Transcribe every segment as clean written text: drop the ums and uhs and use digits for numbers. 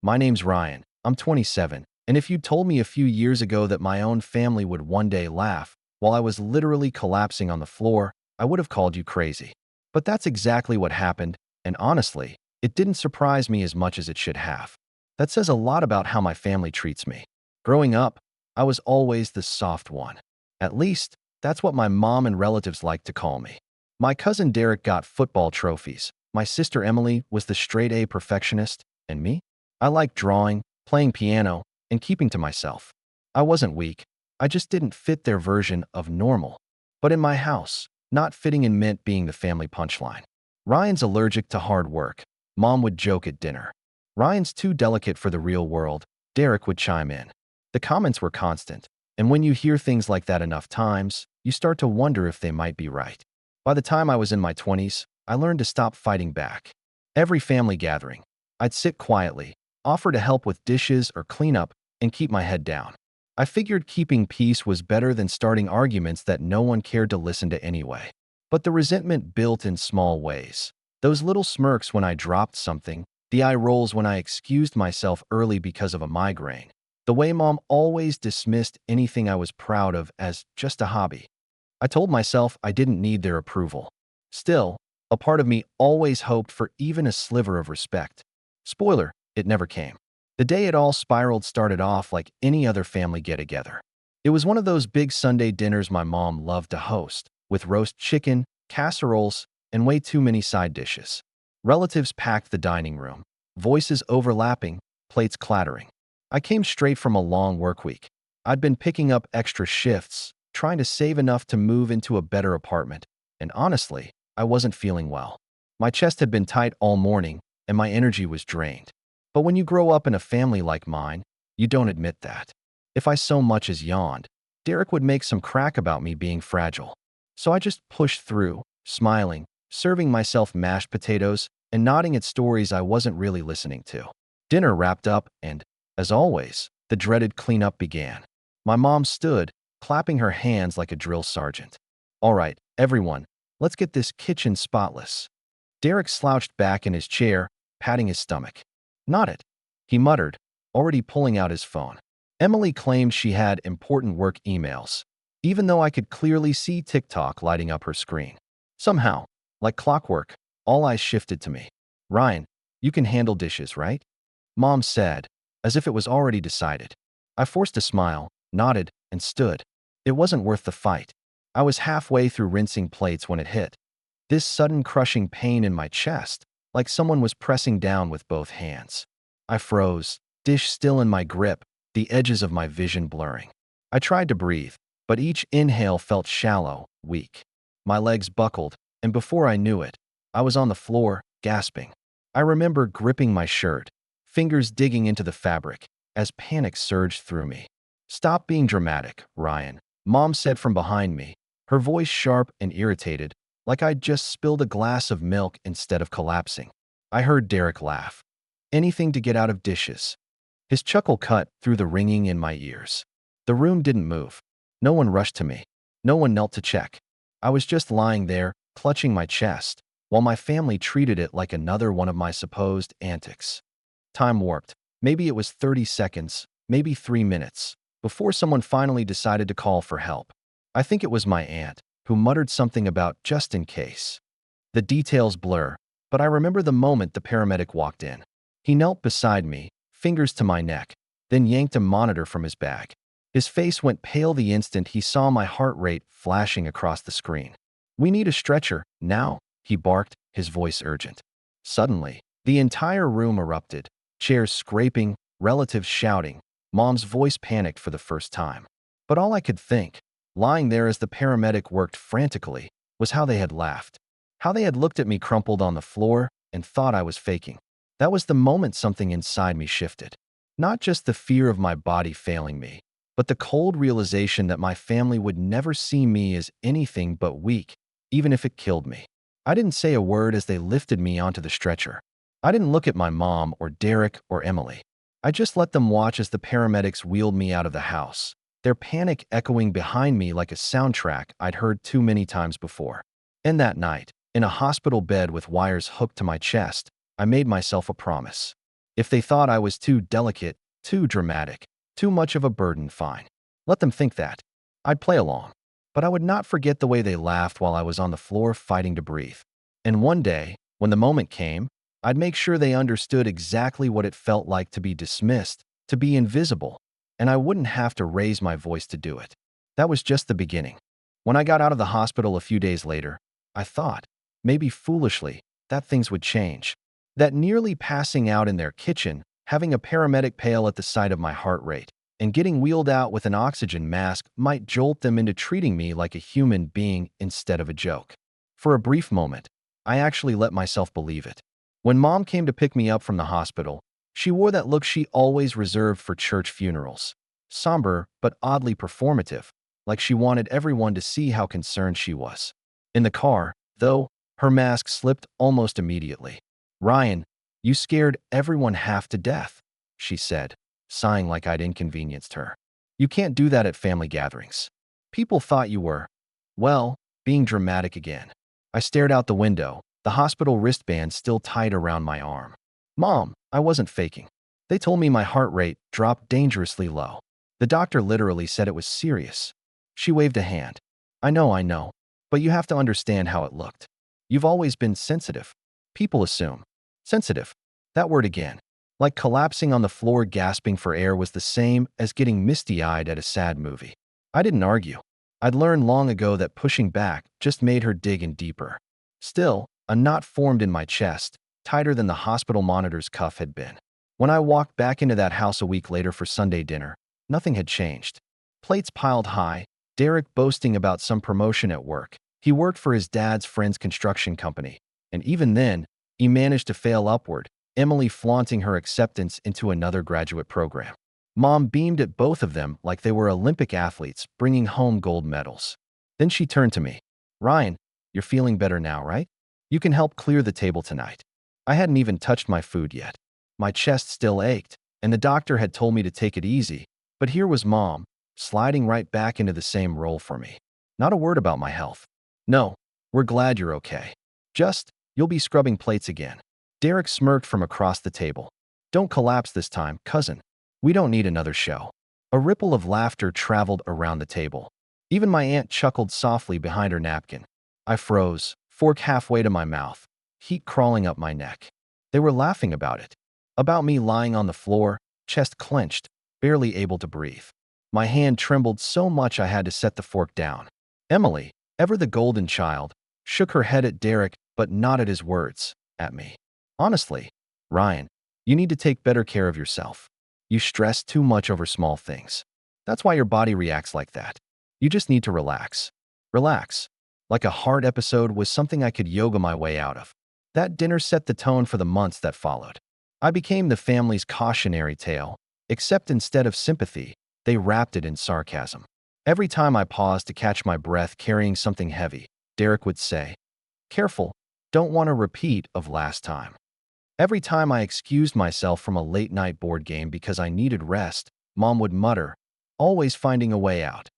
My name's Ryan. I'm 27, and if you'd told me a few years ago that my own family would one day laugh while I was literally collapsing on the floor, I would have called you crazy. But that's exactly what happened, and honestly, it didn't surprise me as much as it should have. That says a lot about how my family treats me. Growing up, I was always the soft one. At least, that's what my mom and relatives liked to call me. My cousin Derek got football trophies. My sister Emily was the straight-A perfectionist, and me? I liked drawing, playing piano, and keeping to myself. I wasn't weak. I just didn't fit their version of normal. But in my house, not fitting in meant being the family punchline. Ryan's allergic to hard work. Mom would joke at dinner. Ryan's too delicate for the real world. Derek would chime in. The comments were constant, and when you hear things like that enough times, you start to wonder if they might be right. By the time I was in my 20s, I learned to stop fighting back. Every family gathering, I'd sit quietly, offer to help with dishes or cleanup, and keep my head down. I figured keeping peace was better than starting arguments that no one cared to listen to anyway. But the resentment built in small ways. Those little smirks when I dropped something, the eye rolls when I excused myself early because of a migraine, the way Mom always dismissed anything I was proud of as just a hobby. I told myself I didn't need their approval. Still, a part of me always hoped for even a sliver of respect. Spoiler, it never came. The day it all spiraled started off like any other family get-together. It was one of those big Sunday dinners my mom loved to host, with roast chicken, casseroles, and way too many side dishes. Relatives packed the dining room, voices overlapping, plates clattering. I came straight from a long work week. I'd been picking up extra shifts, trying to save enough to move into a better apartment, and honestly, I wasn't feeling well. My chest had been tight all morning, and my energy was drained. But when you grow up in a family like mine, you don't admit that. If I so much as yawned, Derek would make some crack about me being fragile. So I just pushed through, smiling, serving myself mashed potatoes, and nodding at stories I wasn't really listening to. Dinner wrapped up, and, as always, the dreaded cleanup began. My mom stood, clapping her hands like a drill sergeant. "All right, everyone, let's get this kitchen spotless." Derek slouched back in his chair, patting his stomach. "Not it," he muttered, already pulling out his phone. Emily claimed she had important work emails, even though I could clearly see TikTok lighting up her screen. Somehow, like clockwork, all eyes shifted to me. "Ryan, you can handle dishes, right?" Mom said, as if it was already decided. I forced a smile, nodded, and stood. It wasn't worth the fight. I was halfway through rinsing plates when it hit. This sudden crushing pain in my chest, like someone was pressing down with both hands. I froze, dish still in my grip, the edges of my vision blurring. I tried to breathe, but each inhale felt shallow, weak. My legs buckled, and before I knew it, I was on the floor, gasping. I remember gripping my shirt, fingers digging into the fabric, as panic surged through me. "Stop being dramatic, Ryan," Mom said from behind me, her voice sharp and irritated, like I'd just spilled a glass of milk instead of collapsing. I heard Derek laugh. Anything to get out of dishes. His chuckle cut through the ringing in my ears. The room didn't move. No one rushed to me. No one knelt to check. I was just lying there, clutching my chest, while my family treated it like another one of my supposed antics. Time warped. Maybe it was 30 seconds, maybe 3 minutes, before someone finally decided to call for help. I think it was my aunt, who muttered something about just in case. The details blur, but I remember the moment the paramedic walked in. He knelt beside me, fingers to my neck, then yanked a monitor from his bag. His face went pale the instant he saw my heart rate flashing across the screen. "We need a stretcher, now," he barked, his voice urgent. Suddenly, the entire room erupted, chairs scraping, relatives shouting. Mom's voice panicked for the first time. But all I could think, lying there as the paramedic worked frantically, was how they had laughed. How they had looked at me crumpled on the floor and thought I was faking. That was the moment something inside me shifted. Not just the fear of my body failing me, but the cold realization that my family would never see me as anything but weak, even if it killed me. I didn't say a word as they lifted me onto the stretcher. I didn't look at my mom or Derek or Emily. I just let them watch as the paramedics wheeled me out of the house, their panic echoing behind me like a soundtrack I'd heard too many times before. And that night, in a hospital bed with wires hooked to my chest, I made myself a promise. If they thought I was too delicate, too dramatic, too much of a burden, fine. Let them think that. I'd play along. But I would not forget the way they laughed while I was on the floor fighting to breathe. And one day, when the moment came, I'd make sure they understood exactly what it felt like to be dismissed, to be invisible, and I wouldn't have to raise my voice to do it. That was just the beginning. When I got out of the hospital a few days later, I thought, maybe foolishly, that things would change. That nearly passing out in their kitchen, having a paramedic pail at the sight of my heart rate, and getting wheeled out with an oxygen mask might jolt them into treating me like a human being instead of a joke. For a brief moment, I actually let myself believe it. When Mom came to pick me up from the hospital, she wore that look she always reserved for church funerals. Somber, but oddly performative, like she wanted everyone to see how concerned she was. In the car, though, her mask slipped almost immediately. "Ryan, you scared everyone half to death," she said, sighing like I'd inconvenienced her. "You can't do that at family gatherings. People thought you were, well, being dramatic again." I stared out the window, the hospital wristband still tied around my arm. "Mom, I wasn't faking. They told me my heart rate dropped dangerously low. The doctor literally said it was serious." She waved a hand. I know, but you have to understand how it looked. You've always been sensitive. People assume. Sensitive. That word again. Like collapsing on the floor gasping for air was the same as getting misty-eyed at a sad movie. I didn't argue. I'd learned long ago that pushing back just made her dig in deeper. Still, a knot formed in my chest, tighter than the hospital monitor's cuff had been. When I walked back into that house a week later for Sunday dinner, nothing had changed. Plates piled high, Derek boasting about some promotion at work. He worked for his dad's friend's construction company, and even then, he managed to fail upward, Emily flaunting her acceptance into another graduate program. Mom beamed at both of them like they were Olympic athletes bringing home gold medals. Then she turned to me. "Ryan, you're feeling better now, right? You can help clear the table tonight." I hadn't even touched my food yet. My chest still ached, and the doctor had told me to take it easy, but here was Mom, sliding right back into the same role for me. Not a word about my health. "No, we're glad you're okay. Just, you'll be scrubbing plates again." Derek smirked from across the table. "Don't collapse this time, cousin. We don't need another show." A ripple of laughter traveled around the table. Even my aunt chuckled softly behind her napkin. I froze, fork halfway to my mouth, heat crawling up my neck. They were laughing about it. About me lying on the floor, chest clenched, barely able to breathe. My hand trembled so much I had to set the fork down. Emily, ever the golden child, shook her head at Derek but not at his words, at me. "Honestly, Ryan, you need to take better care of yourself. You stress too much over small things. That's why your body reacts like that. You just need to relax." Relax. Like a hard episode was something I could yoga my way out of. That dinner set the tone for the months that followed. I became the family's cautionary tale, except instead of sympathy, they wrapped it in sarcasm. Every time I paused to catch my breath carrying something heavy, Derek would say, "Careful, don't want a repeat of last time." Every time I excused myself from a late-night board game because I needed rest, Mom would mutter, always finding a way out.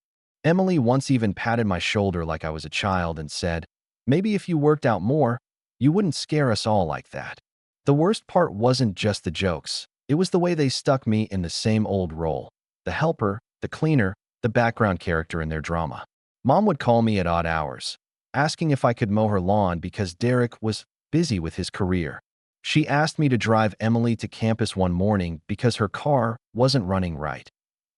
Emily once even patted my shoulder like I was a child and said, "Maybe if you worked out more, you wouldn't scare us all like that." The worst part wasn't just the jokes. It was the way they stuck me in the same old role. The helper, the cleaner, the background character in their drama. Mom would call me at odd hours, asking if I could mow her lawn because Derek was busy with his career. She asked me to drive Emily to campus one morning because her car wasn't running right,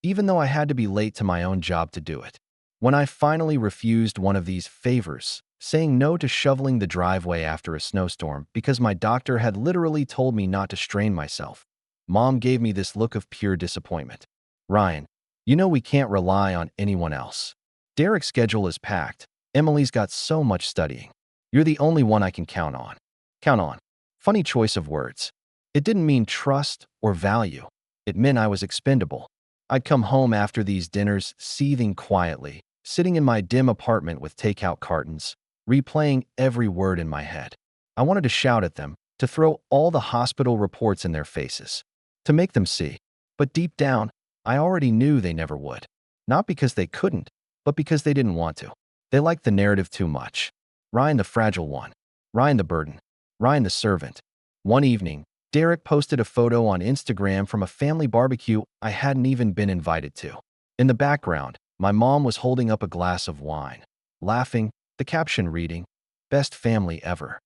even though I had to be late to my own job to do it. When I finally refused one of these favors, saying no to shoveling the driveway after a snowstorm because my doctor had literally told me not to strain myself, Mom gave me this look of pure disappointment. "Ryan, you know we can't rely on anyone else. Derek's schedule is packed. Emily's got so much studying. You're the only one I can count on." Count on. Funny choice of words. It didn't mean trust or value. It meant I was expendable. I'd come home after these dinners seething quietly, sitting in my dim apartment with takeout cartons, replaying every word in my head. I wanted to shout at them, to throw all the hospital reports in their faces, to make them see. But deep down, I already knew they never would. Not because they couldn't, but because they didn't want to. They liked the narrative too much. Ryan the fragile one. Ryan the burden. Ryan the servant. One evening, Derek posted a photo on Instagram from a family barbecue I hadn't even been invited to. In the background, my mom was holding up a glass of wine, laughing, the caption reading, "Best family ever."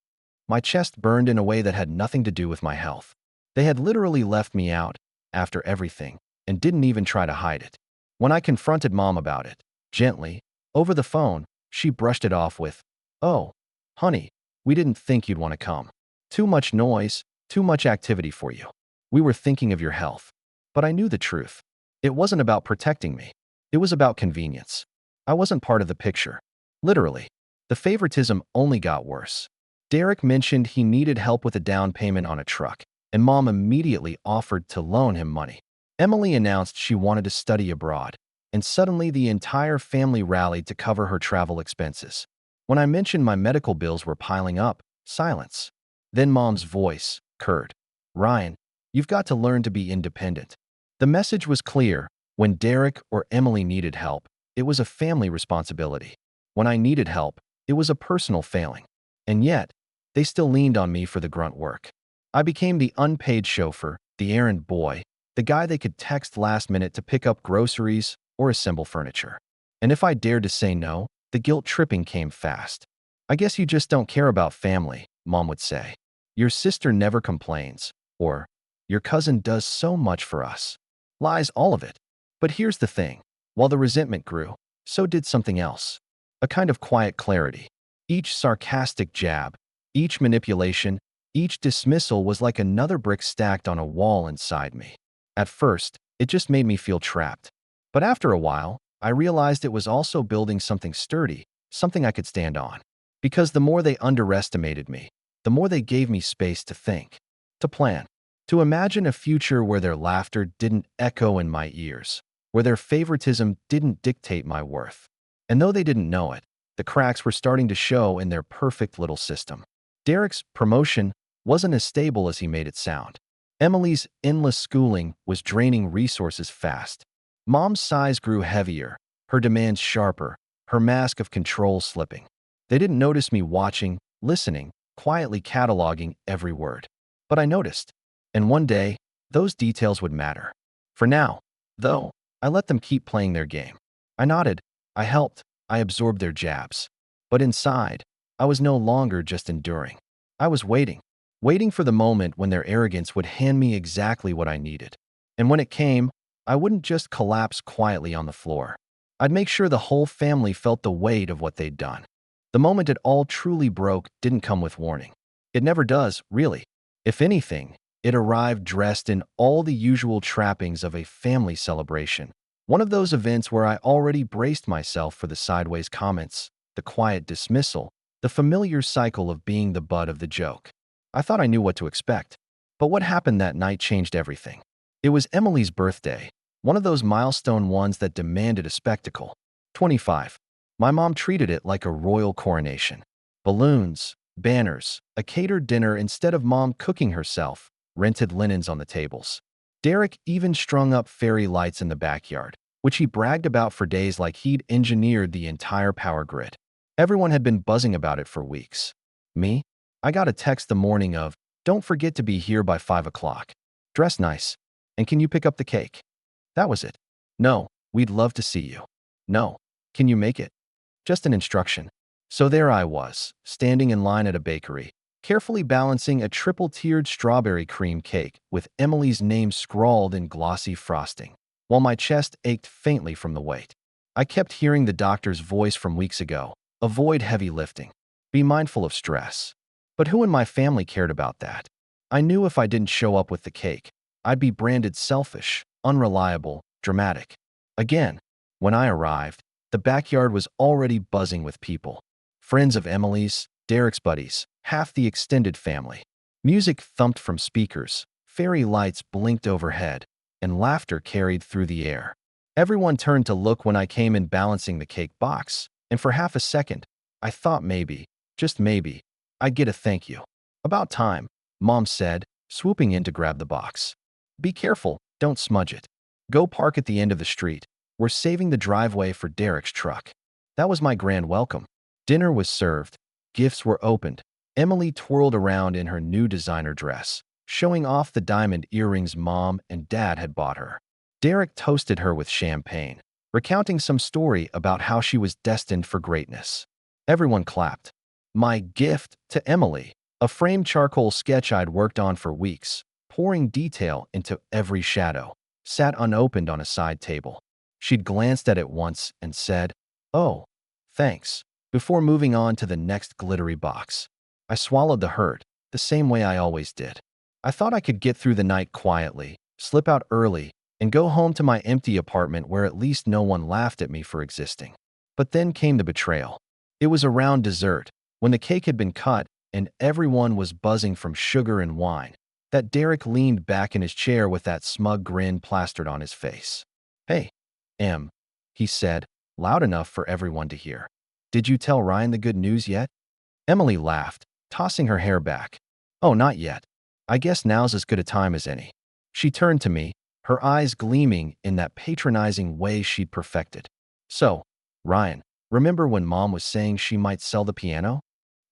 My chest burned in a way that had nothing to do with my health. They had literally left me out, after everything, and didn't even try to hide it. When I confronted Mom about it, gently, over the phone, she brushed it off with, "Oh, honey, we didn't think you'd want to come. Too much noise, too much activity for you. We were thinking of your health." But I knew the truth. It wasn't about protecting me. It was about convenience. I wasn't part of the picture. Literally. The favoritism only got worse. Derek mentioned he needed help with a down payment on a truck, and Mom immediately offered to loan him money. Emily announced she wanted to study abroad, and suddenly the entire family rallied to cover her travel expenses. When I mentioned my medical bills were piling up, silence. Then Mom's voice, curt. "Ryan, you've got to learn to be independent." The message was clear. When Derek or Emily needed help, it was a family responsibility. When I needed help, it was a personal failing. And yet, they still leaned on me for the grunt work. I became the unpaid chauffeur, the errand boy, the guy they could text last minute to pick up groceries or assemble furniture. And if I dared to say no, the guilt tripping came fast. "I guess you just don't care about family," Mom would say. "Your sister never complains," or "Your cousin does so much for us." Lies, all of it. But here's the thing. While the resentment grew, so did something else. A kind of quiet clarity. Each sarcastic jab, each manipulation, each dismissal was like another brick stacked on a wall inside me. At first, it just made me feel trapped. But after a while, I realized it was also building something sturdy, something I could stand on. Because the more they underestimated me, the more they gave me space to think, to plan, to imagine a future where their laughter didn't echo in my ears, where their favoritism didn't dictate my worth. And though they didn't know it, the cracks were starting to show in their perfect little system. Derek's promotion wasn't as stable as he made it sound. Emily's endless schooling was draining resources fast. Mom's sighs grew heavier, her demands sharper, her mask of control slipping. They didn't notice me watching, listening, quietly cataloging every word. But I noticed. And one day, those details would matter. For now, though, I let them keep playing their game. I nodded, I helped, I absorbed their jabs. But inside, I was no longer just enduring. I was waiting for the moment when their arrogance would hand me exactly what I needed. And when it came, I wouldn't just collapse quietly on the floor. I'd make sure the whole family felt the weight of what they'd done. The moment it all truly broke didn't come with warning. It never does, really. If anything, it arrived dressed in all the usual trappings of a family celebration. One of those events where I already braced myself for the sideways comments, the quiet dismissal, the familiar cycle of being the butt of the joke. I thought I knew what to expect. But what happened that night changed everything. It was Emily's birthday, one of those milestone ones that demanded a spectacle. 25. My mom treated it like a royal coronation. Balloons, banners, a catered dinner instead of Mom cooking herself, rented linens on the tables. Derek even strung up fairy lights in the backyard, which he bragged about for days like he'd engineered the entire power grid. Everyone had been buzzing about it for weeks. Me? I got a text the morning of, "Don't forget to be here by 5 o'clock. Dress nice. And can you pick up the cake?" That was it. "No, we'd love to see you." "No, can you make it?" Just an instruction. So there I was, standing in line at a bakery, carefully balancing a triple-tiered strawberry cream cake with Emily's name scrawled in glossy frosting, while my chest ached faintly from the weight. I kept hearing the doctor's voice from weeks ago, avoid heavy lifting, be mindful of stress. But who in my family cared about that? I knew if I didn't show up with the cake, I'd be branded selfish, unreliable, dramatic. Again, when I arrived, the backyard was already buzzing with people. Friends of Emily's, Derek's buddies, half the extended family. Music thumped from speakers, fairy lights blinked overhead, and laughter carried through the air. Everyone turned to look when I came in balancing the cake box, and for half a second, I thought maybe, just maybe, I'd get a thank you. "About time," Mom said, swooping in to grab the box. "Be careful, don't smudge it. Go park at the end of the street. We're saving the driveway for Derek's truck." That was my grand welcome. Dinner was served. Gifts were opened. Emily twirled around in her new designer dress. showing off the diamond earrings Mom and Dad had bought her. Derek toasted her with champagne, recounting some story about how she was destined for greatness. Everyone clapped. My gift to Emily, a framed charcoal sketch I'd worked on for weeks, pouring detail into every shadow, sat unopened on a side table. She'd glanced at it once and said, "Oh, thanks," before moving on to the next glittery box. I swallowed the hurt, the same way I always did. I thought I could get through the night quietly, slip out early, and go home to my empty apartment where at least no one laughed at me for existing. But then came the betrayal. It was around dessert, when the cake had been cut and everyone was buzzing from sugar and wine, that Derek leaned back in his chair with that smug grin plastered on his face. "Hey, Em," he said, loud enough for everyone to hear. "Did you tell Ryan the good news yet?" Emily laughed, tossing her hair back. "Oh, not yet. I guess now's as good a time as any." She turned to me, her eyes gleaming in that patronizing way she'd perfected. "So, Ryan, remember when Mom was saying she might sell the piano?"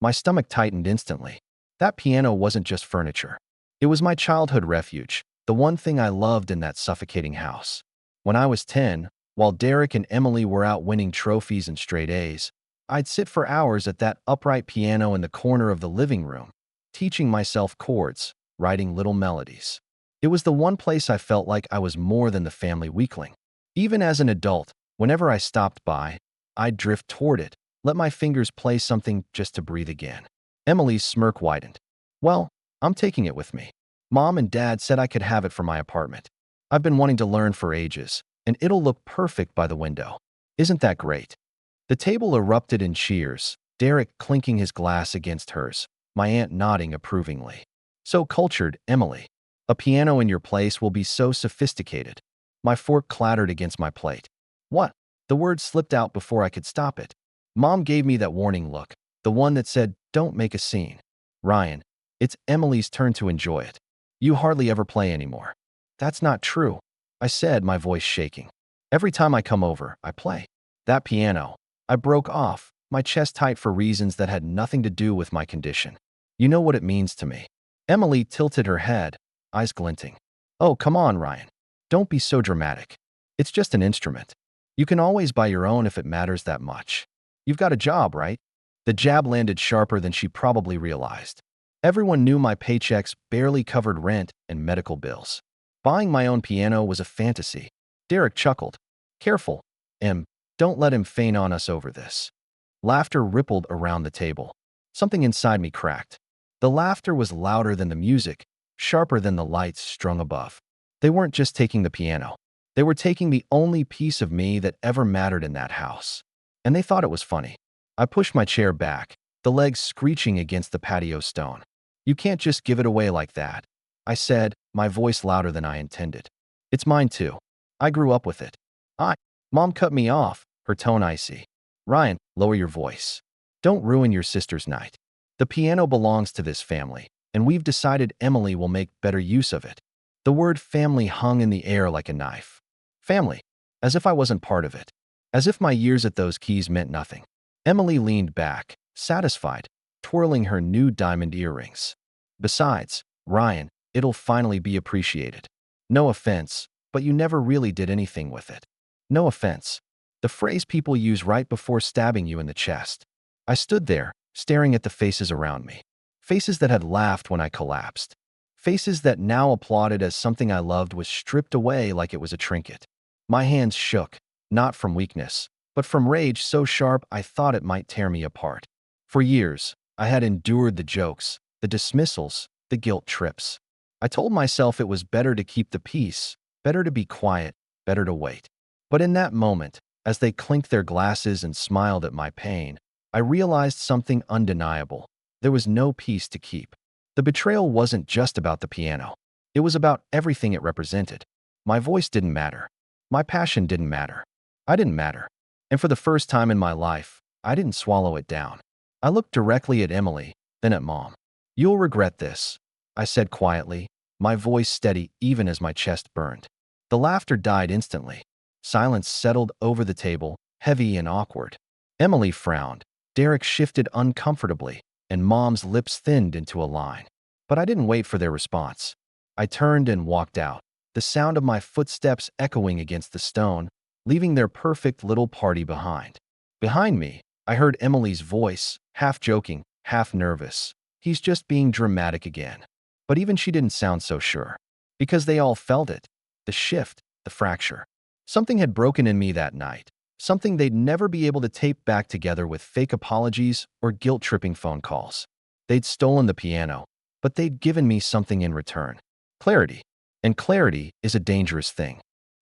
My stomach tightened instantly. That piano wasn't just furniture. It was my childhood refuge, the one thing I loved in that suffocating house. When I was 10, while Derek and Emily were out winning trophies and straight A's, I'd sit for hours at that upright piano in the corner of the living room, teaching myself chords, writing little melodies. It was the one place I felt like I was more than the family weakling. Even as an adult, whenever I stopped by, I'd drift toward it, let my fingers play something just to breathe again. Emily's smirk widened. "Well, I'm taking it with me. Mom and Dad said I could have it for my apartment. I've been wanting to learn for ages, and it'll look perfect by the window. Isn't that great?" The table erupted in cheers, Derek clinking his glass against hers, my aunt nodding approvingly. "So cultured, Emily. A piano in your place will be so sophisticated." My fork clattered against my plate. "What?" The word slipped out before I could stop it. Mom gave me that warning look, the one that said, "Don't make a scene." "Ryan, it's Emily's turn to enjoy it. You hardly ever play anymore." "That's not true," I said, my voice shaking. "Every time I come over, I play." "That piano." I broke off, my chest tight for reasons that had nothing to do with my condition. "You know what it means to me." Emily tilted her head, eyes glinting. "Oh, come on, Ryan. Don't be so dramatic. It's just an instrument. You can always buy your own if it matters that much. You've got a job, right?" The jab landed sharper than she probably realized. Everyone knew my paychecks barely covered rent and medical bills. Buying my own piano was a fantasy. Derek chuckled. "Careful, Em. Don't let him faint on us over this." Laughter rippled around the table. Something inside me cracked. The laughter was louder than the music, sharper than the lights strung above. They weren't just taking the piano. They were taking the only piece of me that ever mattered in that house. And they thought it was funny. I pushed my chair back, the legs screeching against the patio stone. "You can't just give it away like that," I said, my voice louder than I intended. "It's mine too. I grew up with it." Mom cut me off, her tone icy. "Ryan, lower your voice. Don't ruin your sister's night. The piano belongs to this family, and we've decided Emily will make better use of it." The word family hung in the air like a knife. Family. As if I wasn't part of it. As if my years at those keys meant nothing. Emily leaned back, satisfied, twirling her new diamond earrings. "Besides, Ryan, it'll finally be appreciated. No offense, but you never really did anything with it." No offense. The phrase people use right before stabbing you in the chest. I stood there, staring at the faces around me. Faces that had laughed when I collapsed. Faces that now applauded as something I loved was stripped away like it was a trinket. My hands shook, not from weakness, but from rage so sharp I thought it might tear me apart. For years, I had endured the jokes, the dismissals, the guilt trips. I told myself it was better to keep the peace, better to be quiet, better to wait. But in that moment, as they clinked their glasses and smiled at my pain, I realized something undeniable. There was no peace to keep. The betrayal wasn't just about the piano. It was about everything it represented. My voice didn't matter. My passion didn't matter. I didn't matter. And for the first time in my life, I didn't swallow it down. I looked directly at Emily, then at Mom. "You'll regret this," I said quietly, my voice steady even as my chest burned. The laughter died instantly. Silence settled over the table, heavy and awkward. Emily frowned, Derek shifted uncomfortably, and Mom's lips thinned into a line. But I didn't wait for their response. I turned and walked out, the sound of my footsteps echoing against the stone, leaving their perfect little party behind. Behind me, I heard Emily's voice, half joking, half nervous. He's just being dramatic again. But even she didn't sound so sure. Because they all felt it. The shift, the fracture. Something had broken in me that night. Something they'd never be able to tape back together with fake apologies or guilt-tripping phone calls. They'd stolen the piano, but they'd given me something in return. Clarity. And clarity is a dangerous thing.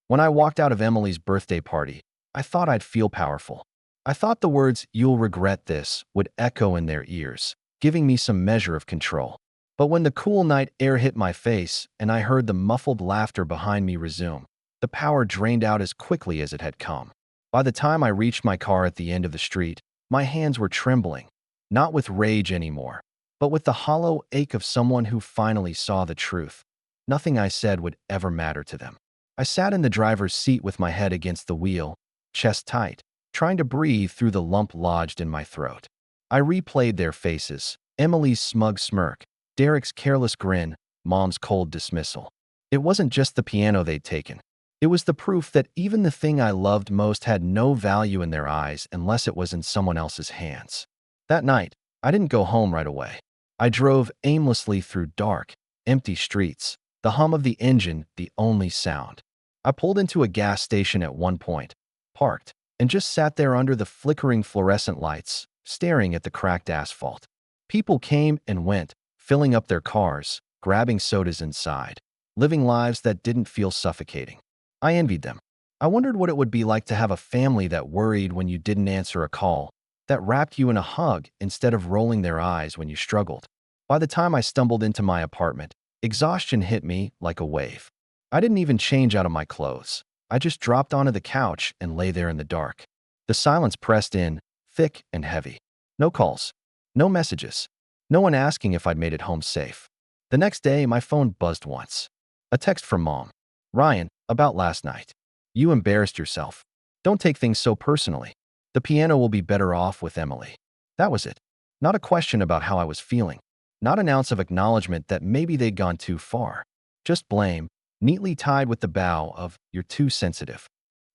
When I walked out of Emily's birthday party, I thought I'd feel powerful. I thought the words, "You'll regret this," would echo in their ears, giving me some measure of control. But when the cool night air hit my face and I heard the muffled laughter behind me resume, the power drained out as quickly as it had come. By the time I reached my car at the end of the street, my hands were trembling, not with rage anymore, but with the hollow ache of someone who finally saw the truth. Nothing I said would ever matter to them. I sat in the driver's seat with my head against the wheel, chest tight, trying to breathe through the lump lodged in my throat. I replayed their faces, Emily's smug smirk, Derek's careless grin, Mom's cold dismissal. It wasn't just the piano they'd taken. It was the proof that even the thing I loved most had no value in their eyes unless it was in someone else's hands. That night, I didn't go home right away. I drove aimlessly through dark, empty streets, the hum of the engine the only sound. I pulled into a gas station at one point, parked, and just sat there under the flickering fluorescent lights, staring at the cracked asphalt. People came and went, filling up their cars, grabbing sodas inside, living lives that didn't feel suffocating. I envied them. I wondered what it would be like to have a family that worried when you didn't answer a call, that wrapped you in a hug instead of rolling their eyes when you struggled. By the time I stumbled into my apartment, exhaustion hit me like a wave. I didn't even change out of my clothes. I just dropped onto the couch and lay there in the dark. The silence pressed in, thick and heavy. No calls. No messages. No one asking if I'd made it home safe. The next day, my phone buzzed once. A text from Mom. "Ryan, about last night. You embarrassed yourself. Don't take things so personally. The piano will be better off with Emily." That was it. Not a question about how I was feeling. Not an ounce of acknowledgement that maybe they'd gone too far. Just blame, neatly tied with the bow of, "You're too sensitive."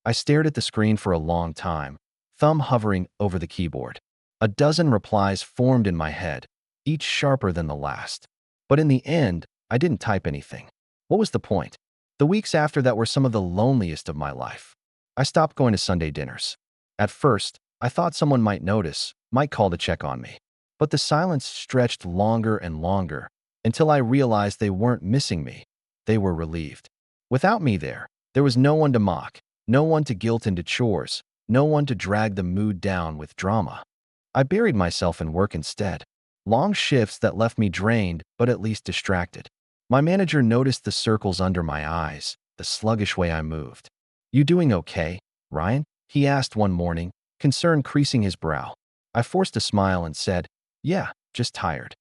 I stared at the screen for a long time, thumb hovering over the keyboard. A dozen replies formed in my head, each sharper than the last. But in the end, I didn't type anything. What was the point? The weeks after that were some of the loneliest of my life. I stopped going to Sunday dinners. At first, I thought someone might notice, might call to check on me. But the silence stretched longer and longer, until I realized they weren't missing me. They were relieved. Without me there was no one to mock, no one to guilt into chores, no one to drag the mood down with drama. I buried myself in work instead. Long shifts that left me drained, but at least distracted. My manager noticed the circles under my eyes, the sluggish way I moved. "You doing okay, Ryan?" he asked one morning, concern creasing his brow. I forced a smile and said, "Yeah, just tired."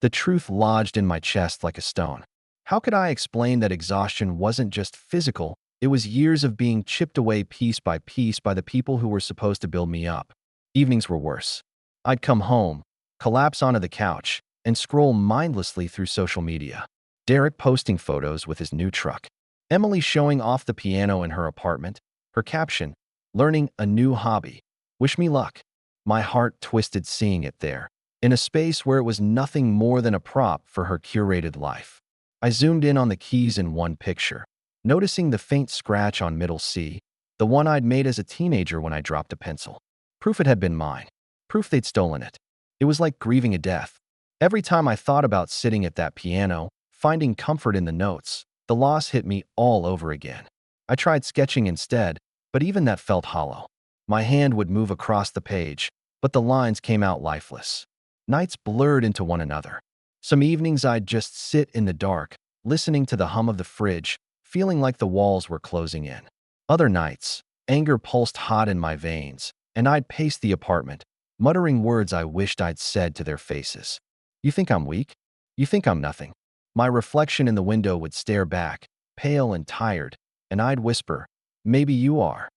The truth lodged in my chest like a stone. How could I explain that exhaustion wasn't just physical, it was years of being chipped away piece by the people who were supposed to build me up? Evenings were worse. I'd come home, collapse onto the couch, and scroll mindlessly through social media. Derek posting photos with his new truck. Emily showing off the piano in her apartment. Her caption, "Learning a new hobby. Wish me luck." My heart twisted seeing it there, in a space where it was nothing more than a prop for her curated life. I zoomed in on the keys in one picture, noticing the faint scratch on middle C, the one I'd made as a teenager when I dropped a pencil. Proof it had been mine. Proof they'd stolen it. It was like grieving a death. Every time I thought about sitting at that piano, finding comfort in the notes, the loss hit me all over again. I tried sketching instead, but even that felt hollow. My hand would move across the page, but the lines came out lifeless. Nights blurred into one another. Some evenings I'd just sit in the dark, listening to the hum of the fridge, feeling like the walls were closing in. Other nights, anger pulsed hot in my veins, and I'd pace the apartment, muttering words I wished I'd said to their faces. "You think I'm weak? You think I'm nothing?" My reflection in the window would stare back, pale and tired, and I'd whisper, "Maybe you are."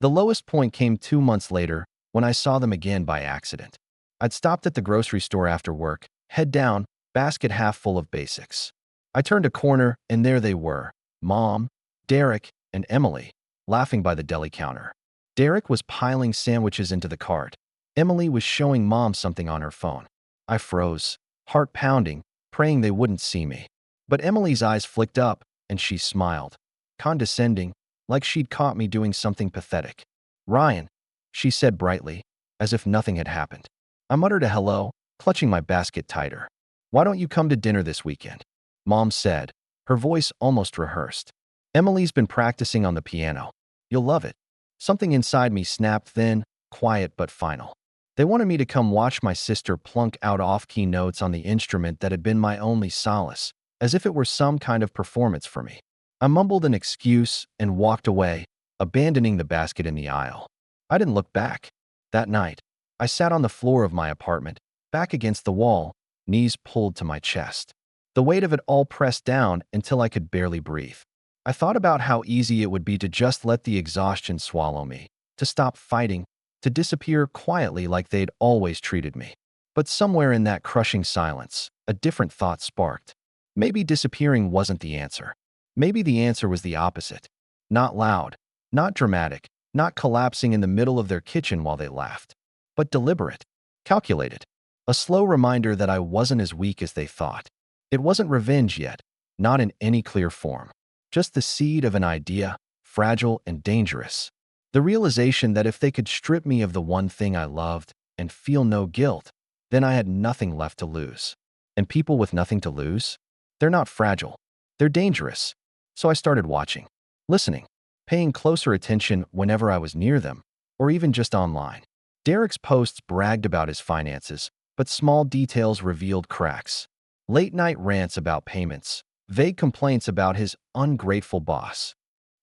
The lowest point came 2 months later, when I saw them again by accident. I'd stopped at the grocery store after work, head down, basket half full of basics. I turned a corner, and there they were, Mom, Derek, and Emily, laughing by the deli counter. Derek was piling sandwiches into the cart. Emily was showing Mom something on her phone. I froze, heart pounding, praying they wouldn't see me. But Emily's eyes flicked up, and she smiled, condescending, like she'd caught me doing something pathetic. "Ryan," she said brightly, as if nothing had happened. I muttered a hello, clutching my basket tighter. "Why don't you come to dinner this weekend?" Mom said, her voice almost rehearsed. "Emily's been practicing on the piano. You'll love it." Something inside me snapped, thin, quiet but final. They wanted me to come watch my sister plunk out off-key notes on the instrument that had been my only solace, as if it were some kind of performance for me. I mumbled an excuse and walked away, abandoning the basket in the aisle. I didn't look back. That night, I sat on the floor of my apartment, back against the wall, knees pulled to my chest. The weight of it all pressed down until I could barely breathe. I thought about how easy it would be to just let the exhaustion swallow me, to stop fighting, to disappear quietly like they'd always treated me. But somewhere in that crushing silence, a different thought sparked. Maybe disappearing wasn't the answer. Maybe the answer was the opposite. Not loud, not dramatic, not collapsing in the middle of their kitchen while they laughed, but deliberate, calculated. A slow reminder that I wasn't as weak as they thought. It wasn't revenge yet, not in any clear form. Just the seed of an idea, fragile and dangerous. The realization that if they could strip me of the one thing I loved and feel no guilt, then I had nothing left to lose. And people with nothing to lose? They're not fragile. They're dangerous. So I started watching, listening, paying closer attention whenever I was near them, or even just online. Derek's posts bragged about his finances, but small details revealed cracks. Late-night rants about payments, vague complaints about his ungrateful boss.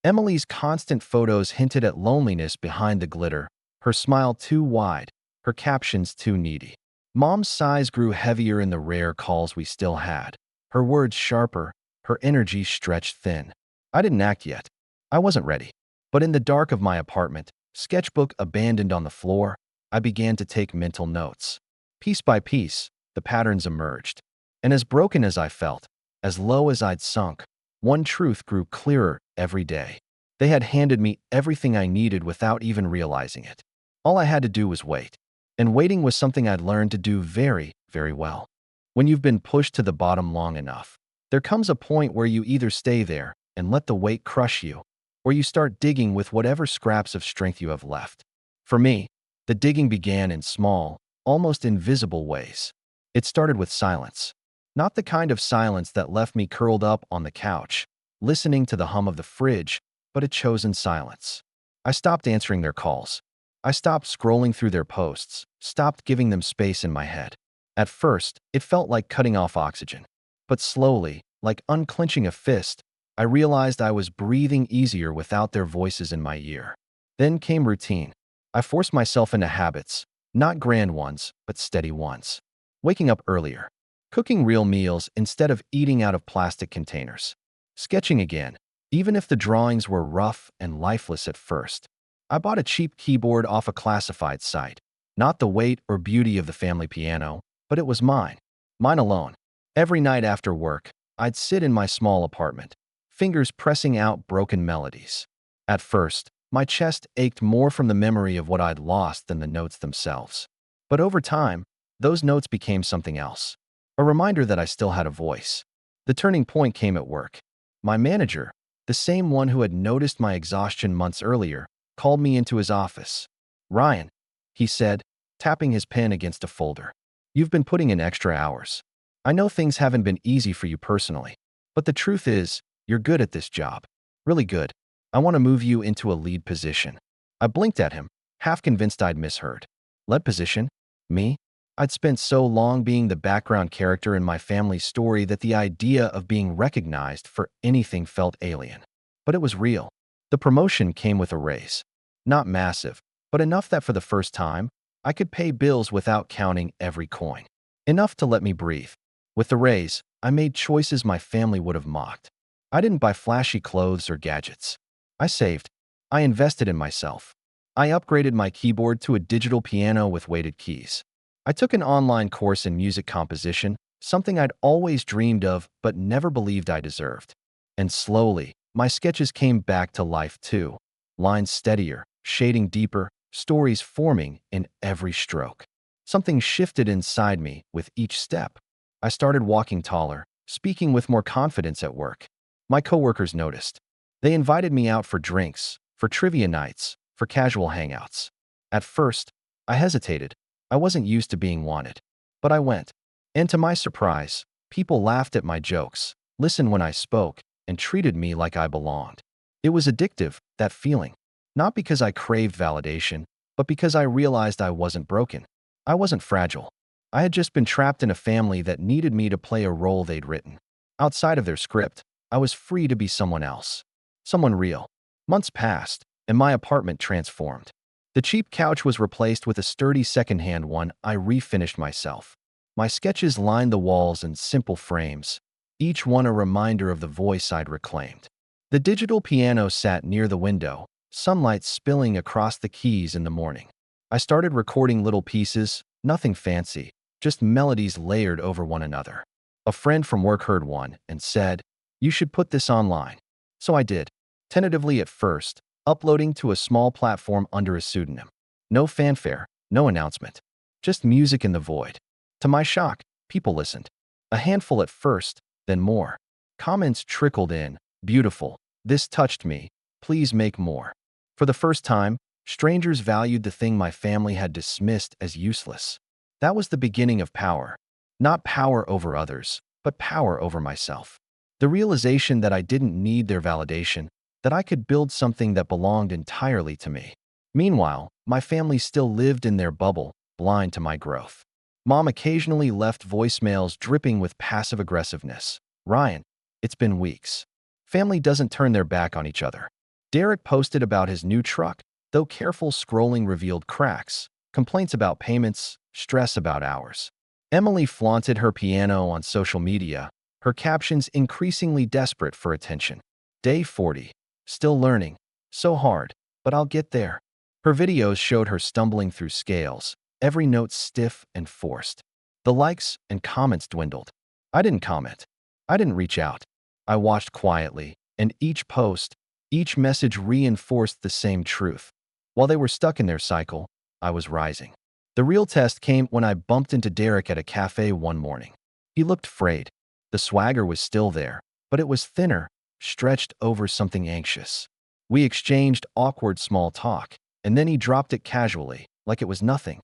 Emily's constant photos hinted at loneliness behind the glitter, her smile too wide, her captions too needy. Mom's sighs grew heavier in the rare calls we still had, her words sharper, her energy stretched thin. I didn't act yet. I wasn't ready. But in the dark of my apartment, sketchbook abandoned on the floor, I began to take mental notes. Piece by piece, the patterns emerged. And as broken as I felt, as low as I'd sunk, one truth grew clearer every day. They had handed me everything I needed without even realizing it. All I had to do was wait. And waiting was something I'd learned to do very, very well. When you've been pushed to the bottom long enough, there comes a point where you either stay there and let the weight crush you, or you start digging with whatever scraps of strength you have left. For me, the digging began in small, almost invisible ways. It started with silence. Not the kind of silence that left me curled up on the couch, listening to the hum of the fridge, but a chosen silence. I stopped answering their calls. I stopped scrolling through their posts, stopped giving them space in my head. At first, it felt like cutting off oxygen. But slowly, like unclenching a fist, I realized I was breathing easier without their voices in my ear. Then came routine. I forced myself into habits, not grand ones, but steady ones. Waking up earlier. Cooking real meals instead of eating out of plastic containers. Sketching again, even if the drawings were rough and lifeless at first. I bought a cheap keyboard off a classified site. Not the weight or beauty of the family piano, but it was mine. Mine alone. Every night after work, I'd sit in my small apartment, fingers pressing out broken melodies. At first, my chest ached more from the memory of what I'd lost than the notes themselves. But over time, those notes became something else. A reminder that I still had a voice. The turning point came at work. My manager, the same one who had noticed my exhaustion months earlier, called me into his office. "Ryan," he said, tapping his pen against a folder. "You've been putting in extra hours. I know things haven't been easy for you personally, but the truth is, you're good at this job. Really good. I want to move you into a lead position." I blinked at him, half convinced I'd misheard. Lead position? Me? I'd spent so long being the background character in my family's story that the idea of being recognized for anything felt alien. But it was real. The promotion came with a raise. Not massive, but enough that for the first time, I could pay bills without counting every coin. Enough to let me breathe. With the raise, I made choices my family would have mocked. I didn't buy flashy clothes or gadgets. I saved. I invested in myself. I upgraded my keyboard to a digital piano with weighted keys. I took an online course in music composition, something I'd always dreamed of but never believed I deserved. And slowly, my sketches came back to life too. Lines steadier, shading deeper, stories forming in every stroke. Something shifted inside me with each step. I started walking taller, speaking with more confidence at work. My coworkers noticed. They invited me out for drinks, for trivia nights, for casual hangouts. At first, I hesitated. I wasn't used to being wanted. But I went. And to my surprise, people laughed at my jokes, listened when I spoke, and treated me like I belonged. It was addictive, that feeling. Not because I craved validation, but because I realized I wasn't broken. I wasn't fragile. I had just been trapped in a family that needed me to play a role they'd written. Outside of their script, I was free to be someone else. Someone real. Months passed, and my apartment transformed. The cheap couch was replaced with a sturdy secondhand one I refinished myself. My sketches lined the walls in simple frames, each one a reminder of the voice I'd reclaimed. The digital piano sat near the window, sunlight spilling across the keys in the morning. I started recording little pieces, nothing fancy, just melodies layered over one another. A friend from work heard one and said, "You should put this online." So I did, tentatively at first, uploading to a small platform under a pseudonym. No fanfare, no announcement, just music in the void. To my shock, people listened. A handful at first, then more. Comments trickled in, "Beautiful, this touched me, please make more." For the first time, strangers valued the thing my family had dismissed as useless. That was the beginning of power. Not power over others, but power over myself. The realization that I didn't need their validation, that I could build something that belonged entirely to me. Meanwhile, my family still lived in their bubble, blind to my growth. Mom occasionally left voicemails dripping with passive aggressiveness. "Ryan, it's been weeks." Family doesn't turn their back on each other. Derek posted about his new truck, though careful scrolling revealed cracks, complaints about payments, stress about hours. Emily flaunted her piano on social media, her captions increasingly desperate for attention. Day 40. Still learning. So hard, but I'll get there. Her videos showed her stumbling through scales, every note stiff and forced. The likes and comments dwindled. I didn't comment. I didn't reach out. I watched quietly, and each post, each message reinforced the same truth. While they were stuck in their cycle, I was rising. The real test came when I bumped into Derek at a cafe one morning. He looked frayed. The swagger was still there, but it was thinner, stretched over something anxious. We exchanged awkward small talk, and then he dropped it casually, like it was nothing.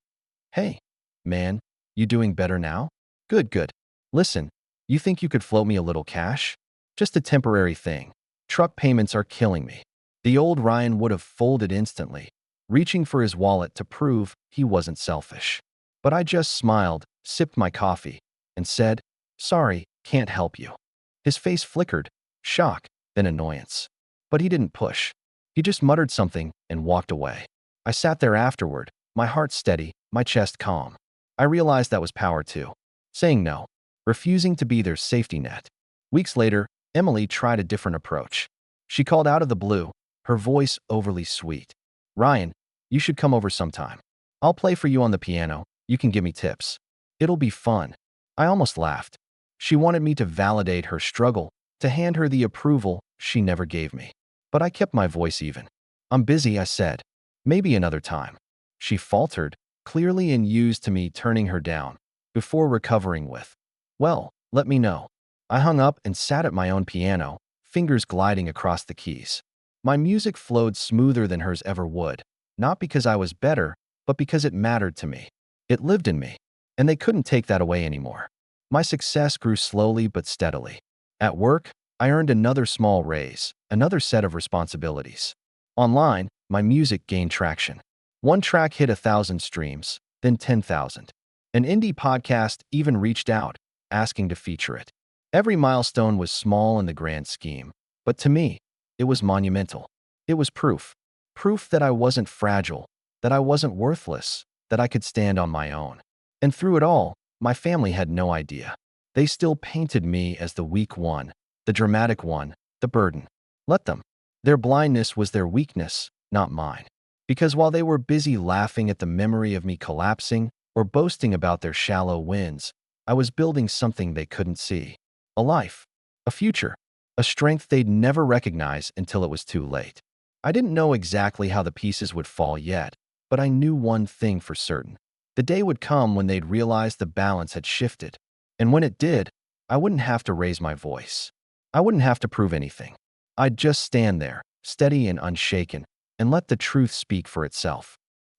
"Hey, man, you doing better now?" "Good, good. Listen, you think you could float me a little cash? Just a temporary thing. Truck payments are killing me." The old Ryan would have folded instantly, reaching for his wallet to prove he wasn't selfish. But I just smiled, sipped my coffee, and said, "Sorry, can't help you." His face flickered, shock, then annoyance. But he didn't push. He just muttered something and walked away. I sat there afterward, my heart steady, my chest calm. I realized that was power too. Saying no, refusing to be their safety net. Weeks later, Emily tried a different approach. She called out of the blue, her voice overly sweet. "Ryan, you should come over sometime. I'll play for you on the piano, you can give me tips. It'll be fun." I almost laughed. She wanted me to validate her struggle, to hand her the approval she never gave me. But I kept my voice even. "I'm busy," I said. "Maybe another time." She faltered, clearly unused to me turning her down, before recovering with, "Well, let me know." I hung up and sat at my own piano, fingers gliding across the keys. My music flowed smoother than hers ever would, not because I was better, but because it mattered to me. It lived in me, and they couldn't take that away anymore. My success grew slowly but steadily. At work, I earned another small raise, another set of responsibilities. Online, my music gained traction. One track hit 1,000 streams, then 10,000. An indie podcast even reached out, asking to feature it. Every milestone was small in the grand scheme, but to me, it was monumental. It was proof. Proof that I wasn't fragile, that I wasn't worthless, that I could stand on my own. And through it all, my family had no idea. They still painted me as the weak one, the dramatic one, the burden. Let them. Their blindness was their weakness, not mine. Because while they were busy laughing at the memory of me collapsing or boasting about their shallow wins, I was building something they couldn't see. A life. A future. A strength they'd never recognize until it was too late. I didn't know exactly how the pieces would fall yet, but I knew one thing for certain. The day would come when they'd realize the balance had shifted. And when it did, I wouldn't have to raise my voice. I wouldn't have to prove anything. I'd just stand there, steady and unshaken, and let the truth speak for itself.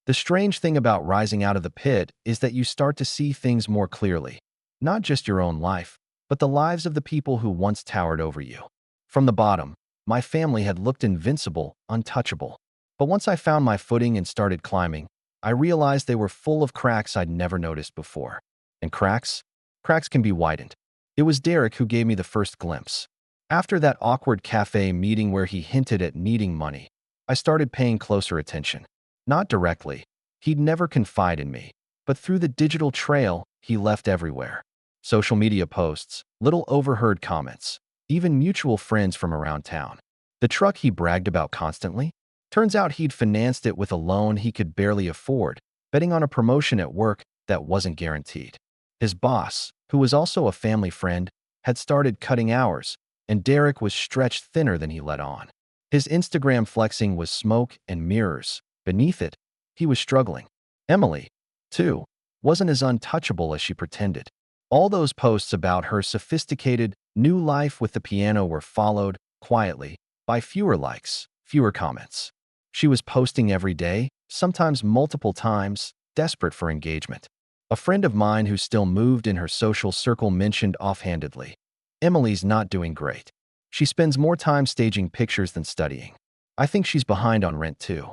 The strange thing about rising out of the pit is that you start to see things more clearly. Not just your own life, but the lives of the people who once towered over you. From the bottom, my family had looked invincible, untouchable. But once I found my footing and started climbing, I realized they were full of cracks I'd never noticed before. And cracks can be widened. It was Derek who gave me the first glimpse. After that awkward cafe meeting where he hinted at needing money, I started paying closer attention. Not directly. He'd never confide in me. But through the digital trail he left everywhere. Social media posts, little overheard comments, even mutual friends from around town. The truck he bragged about constantly? Turns out he'd financed it with a loan he could barely afford, betting on a promotion at work that wasn't guaranteed. His boss, who was also a family friend, had started cutting hours, and Derek was stretched thinner than he let on. His Instagram flexing was smoke and mirrors. Beneath it, he was struggling. Emily, too, wasn't as untouchable as she pretended. All those posts about her sophisticated, new life with the piano were followed, quietly, by fewer likes, fewer comments. She was posting every day, sometimes multiple times, desperate for engagement. A friend of mine who still moved in her social circle mentioned offhandedly, "Emily's not doing great. She spends more time staging pictures than studying. I think she's behind on rent too."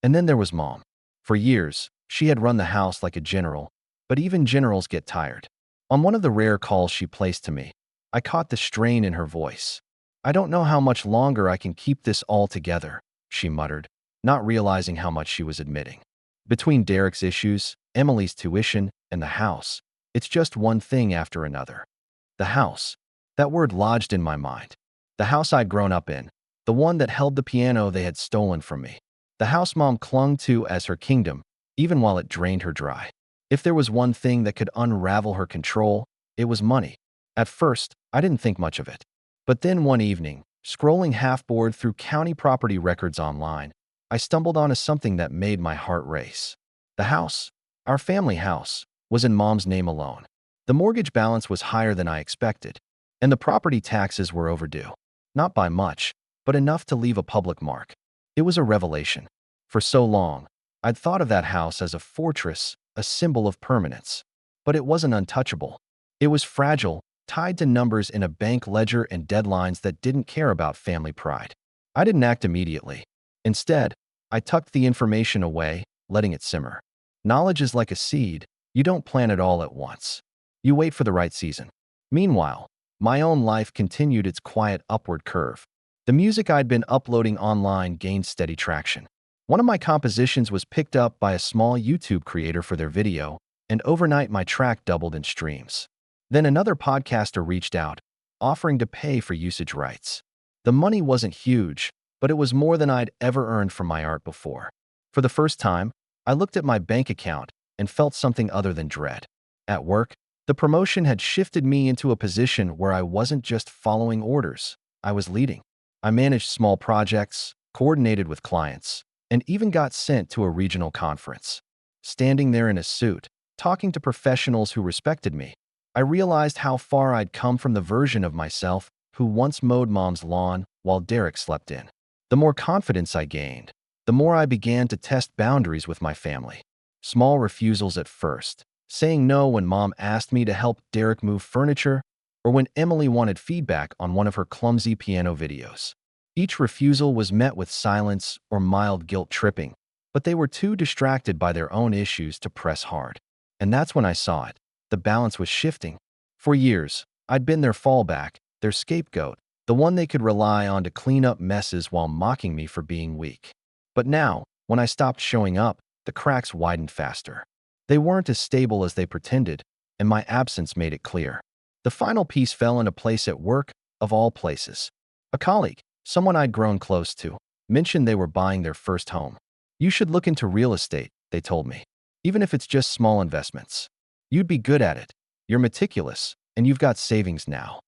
And then there was Mom. For years, she had run the house like a general, but even generals get tired. On one of the rare calls she placed to me, I caught the strain in her voice. "I don't know how much longer I can keep this all together," she muttered, not realizing how much she was admitting. Between Derek's issues, Emily's tuition, and the house, it's just one thing after another. The house. That word lodged in my mind. The house I'd grown up in, the one that held the piano they had stolen from me. The house Mom clung to as her kingdom, even while it drained her dry. If there was one thing that could unravel her control, it was money. At first, I didn't think much of it. But then one evening, scrolling half-bored through county property records online, I stumbled onto something that made my heart race. The house, our family house, was in Mom's name alone. The mortgage balance was higher than I expected, and the property taxes were overdue. Not by much, but enough to leave a public mark. It was a revelation. For so long, I'd thought of that house as a fortress, a symbol of permanence. But it wasn't untouchable. It was fragile, tied to numbers in a bank ledger and deadlines that didn't care about family pride. I didn't act immediately. Instead, I tucked the information away, letting it simmer. Knowledge is like a seed. You don't plant it all at once. You wait for the right season. Meanwhile, my own life continued its quiet upward curve. The music I'd been uploading online gained steady traction. One of my compositions was picked up by a small YouTube creator for their video, and overnight my track doubled in streams. Then another podcaster reached out, offering to pay for usage rights. The money wasn't huge, but it was more than I'd ever earned from my art before. For the first time, I looked at my bank account and felt something other than dread. At work, the promotion had shifted me into a position where I wasn't just following orders, I was leading. I managed small projects, coordinated with clients, and even got sent to a regional conference. Standing there in a suit, talking to professionals who respected me, I realized how far I'd come from the version of myself who once mowed Mom's lawn while Derek slept in. The more confidence I gained, the more I began to test boundaries with my family. Small refusals at first, saying no when Mom asked me to help Derek move furniture, or when Emily wanted feedback on one of her clumsy piano videos. Each refusal was met with silence or mild guilt tripping, but they were too distracted by their own issues to press hard. And that's when I saw it. The balance was shifting. For years, I'd been their fallback, their scapegoat, the one they could rely on to clean up messes while mocking me for being weak. But now, when I stopped showing up, the cracks widened faster. They weren't as stable as they pretended, and my absence made it clear. The final piece fell into place at work, of all places. A colleague, someone I'd grown close to, mentioned they were buying their first home. "You should look into real estate," they told me. "Even if it's just small investments. You'd be good at it." You're meticulous, and you've got savings now.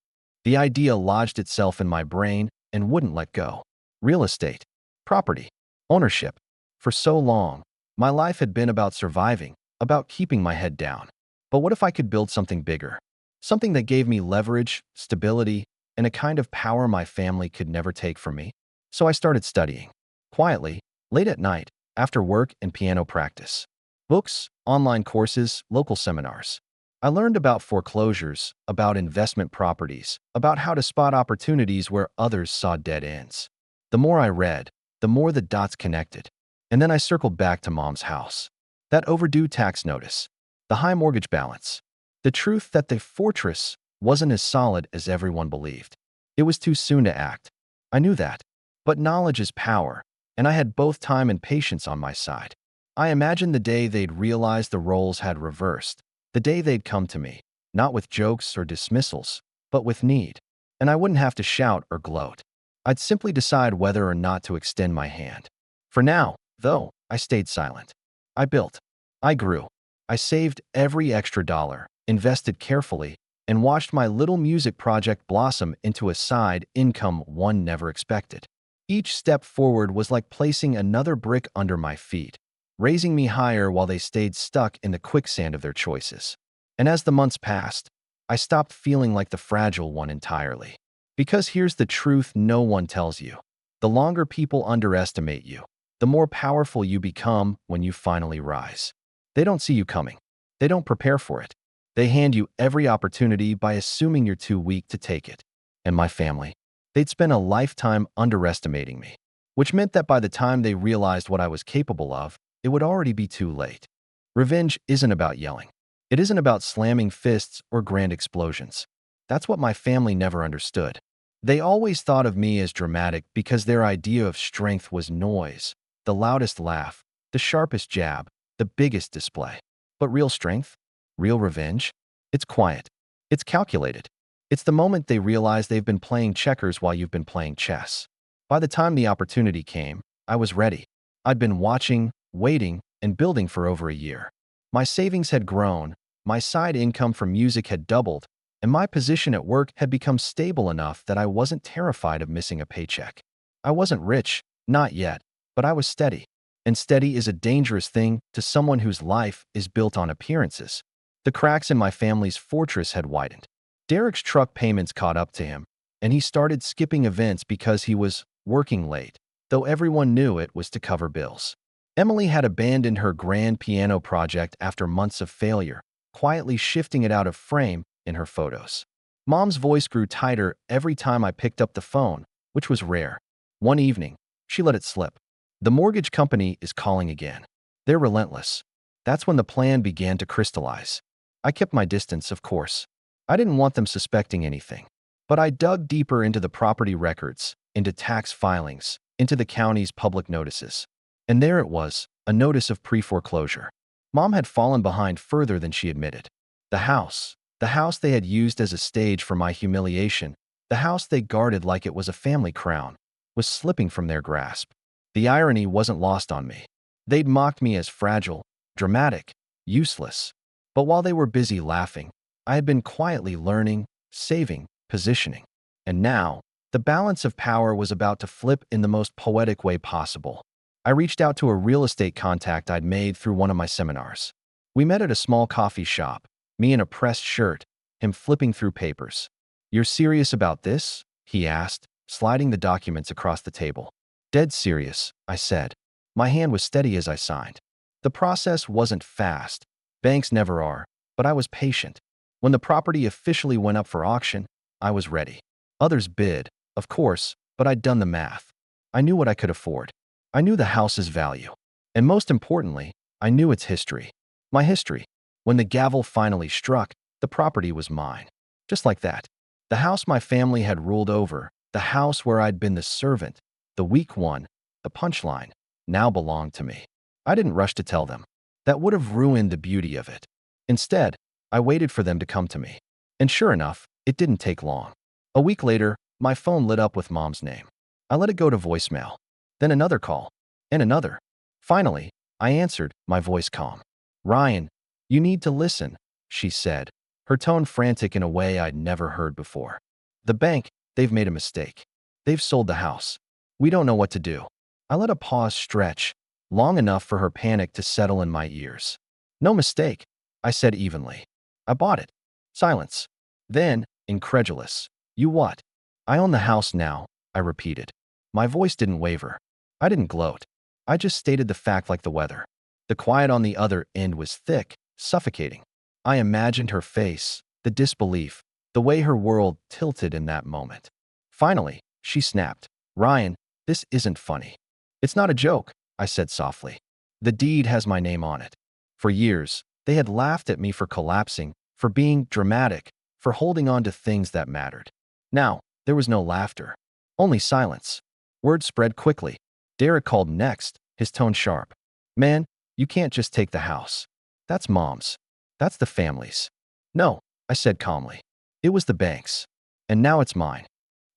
The idea lodged itself in my brain and wouldn't let go. Real estate, property, ownership. For so long, my life had been about surviving, about keeping my head down. But what if I could build something bigger? Something that gave me leverage, stability, and a kind of power my family could never take from me? So I started studying. Quietly, late at night, after work and piano practice. Books, online courses, local seminars. I learned about foreclosures, about investment properties, about how to spot opportunities where others saw dead ends. The more I read, the more the dots connected. And then I circled back to Mom's house. That overdue tax notice, the high mortgage balance, the truth that the fortress wasn't as solid as everyone believed. It was too soon to act. I knew that. But knowledge is power, and I had both time and patience on my side. I imagined the day they'd realize the roles had reversed, the day they'd come to me, not with jokes or dismissals, but with need. And I wouldn't have to shout or gloat. I'd simply decide whether or not to extend my hand. For now, though, I stayed silent. I built. I grew. I saved every extra dollar, invested carefully, and watched my little music project blossom into a side income one never expected. Each step forward was like placing another brick under my feet, raising me higher while they stayed stuck in the quicksand of their choices. And as the months passed, I stopped feeling like the fragile one entirely. Because here's the truth no one tells you. The longer people underestimate you, the more powerful you become when you finally rise. They don't see you coming. They don't prepare for it. They hand you every opportunity by assuming you're too weak to take it. And my family, they'd spent a lifetime underestimating me, which meant that by the time they realized what I was capable of, it would already be too late. Revenge isn't about yelling. It isn't about slamming fists or grand explosions. That's what my family never understood. They always thought of me as dramatic because their idea of strength was noise, the loudest laugh, the sharpest jab, the biggest display. But real strength? Real revenge? It's quiet. It's calculated. It's the moment they realize they've been playing checkers while you've been playing chess. By the time the opportunity came, I was ready. I'd been watching, waiting, and building for over a year. My savings had grown, my side income from music had doubled, and my position at work had become stable enough that I wasn't terrified of missing a paycheck. I wasn't rich, not yet, but I was steady. And steady is a dangerous thing to someone whose life is built on appearances. The cracks in my family's fortress had widened. Derek's truck payments caught up to him, and he started skipping events because he was working late, though everyone knew it was to cover bills. Emily had abandoned her grand piano project after months of failure, quietly shifting it out of frame in her photos. Mom's voice grew tighter every time I picked up the phone, which was rare. One evening, she let it slip. The mortgage company is calling again. They're relentless. That's when the plan began to crystallize. I kept my distance, of course. I didn't want them suspecting anything. But I dug deeper into the property records, into tax filings, into the county's public notices. And there it was, a notice of pre-foreclosure. Mom had fallen behind further than she admitted. The house they had used as a stage for my humiliation, the house they guarded like it was a family crown, was slipping from their grasp. The irony wasn't lost on me. They'd mocked me as fragile, dramatic, useless. But while they were busy laughing, I had been quietly learning, saving, positioning. And now, the balance of power was about to flip in the most poetic way possible. I reached out to a real estate contact I'd made through one of my seminars. We met at a small coffee shop, me in a pressed shirt, him flipping through papers. "You're serious about this?" he asked, sliding the documents across the table. "Dead serious," I said. My hand was steady as I signed. The process wasn't fast. Banks never are, but I was patient. When the property officially went up for auction, I was ready. Others bid, of course, but I'd done the math. I knew what I could afford. I knew the house's value. And most importantly, I knew its history. My history. When the gavel finally struck, the property was mine. Just like that. The house my family had ruled over, the house where I'd been the servant, the weak one, the punchline, now belonged to me. I didn't rush to tell them. That would have ruined the beauty of it. Instead, I waited for them to come to me. And sure enough, it didn't take long. A week later, my phone lit up with Mom's name. I let it go to voicemail. Then another call. And another. Finally, I answered, my voice calm. "Ryan, you need to listen," she said, her tone frantic in a way I'd never heard before. The bank, they've made a mistake. They've sold the house. We don't know what to do. I let a pause stretch, long enough for her panic to settle in my ears. No mistake, I said evenly. I bought it. Silence. Then, incredulous. You what? I own the house now, I repeated. My voice didn't waver. I didn't gloat. I just stated the fact like the weather. The quiet on the other end was thick, suffocating. I imagined her face, the disbelief, the way her world tilted in that moment. Finally, she snapped. Ryan, this isn't funny. It's not a joke, I said softly. The deed has my name on it. For years, they had laughed at me for collapsing, for being dramatic, for holding on to things that mattered. Now, there was no laughter, only silence. Word spread quickly. Derek called next, his tone sharp. Man, you can't just take the house. That's Mom's. That's the family's. No, I said calmly. It was the bank's. And now it's mine.